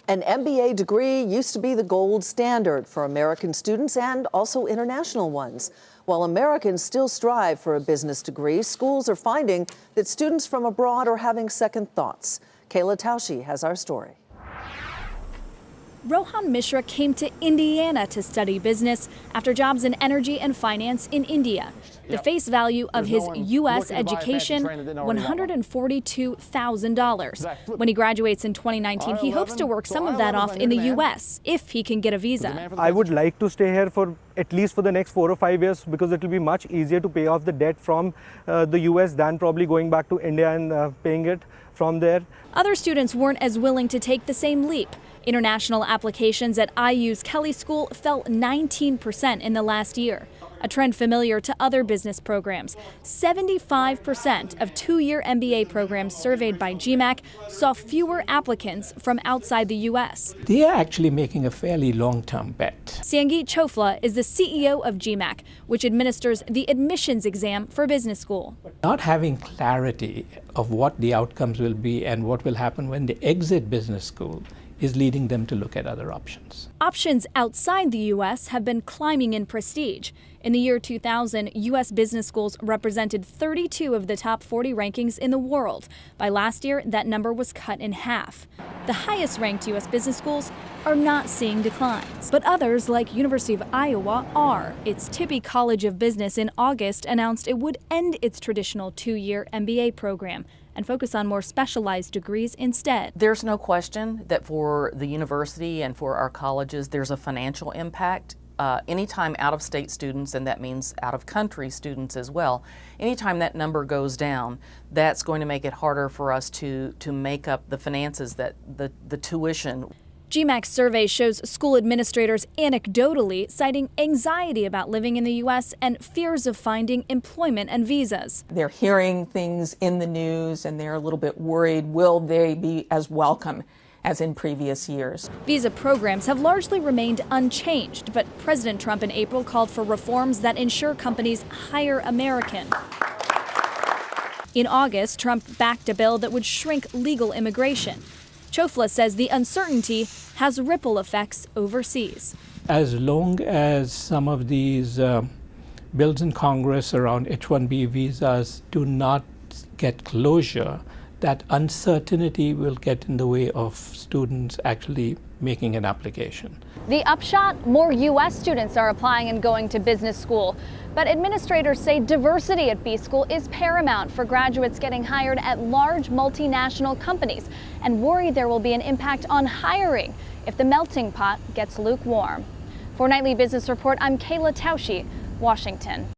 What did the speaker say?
An MBA degree used to be the gold standard for American students and also international ones. While Americans still strive for a business degree, schools are finding that students from abroad are having second thoughts. Kayla Tausche has our story. Rohan Mishra came to Indiana to study business after jobs in energy and finance in India. The face value of his U.S. education, $142,000. When he graduates in 2019, he hopes to work some of that off in the U.S. if he can get a visa. I would like to stay here for at least for the next 4 or 5 years because it will be much easier to pay off the debt from the U.S. than probably going back to India and paying it from there. Other students weren't as willing to take the same leap. International applications at IU's Kelley School fell 19% in the last year, a trend familiar to other business programs. 75% of two-year MBA programs surveyed by GMAC saw fewer applicants from outside the U.S. They are actually making a fairly long-term bet. Sangeet Chofla is the CEO of GMAC, which administers the admissions exam for business school. Not having clarity of what the outcomes will be and what will happen when they exit business school is leading them to look at other options. Options outside the U.S. have been climbing in prestige. In the year 2000, U.S. business schools represented 32 of the top 40 rankings in the world. By last year, that number was cut in half. The highest-ranked U.S. business schools are not seeing declines, but others, like University of Iowa, are. Its Tippie College of Business in August announced it would end its traditional two-year MBA program and focus on more specialized degrees instead. There's no question that for the university and for our colleges, there's a financial impact. Anytime out-of-state students, and that means out-of-country students as well, anytime that number goes down, that's going to make it harder for us to make up the finances, that the tuition. GMAC's survey shows school administrators anecdotally citing anxiety about living in the U.S. and fears of finding employment and visas. They're hearing things in the news and they're a little bit worried. Will they be as welcome as in previous years? Visa programs have largely remained unchanged, but President Trump in April called for reforms that ensure companies hire American. In August, Trump backed a bill that would shrink legal immigration. Chofla says the uncertainty has ripple effects overseas. As long as some of these bills in Congress around H-1B visas do not get closure, that uncertainty will get in the way of students actually making an application. The upshot, more U.S. students are applying and going to business school. But administrators say diversity at B School is paramount for graduates getting hired at large multinational companies and worry there will be an impact on hiring if the melting pot gets lukewarm. For Nightly Business Report, I'm Kayla Tausche, Washington.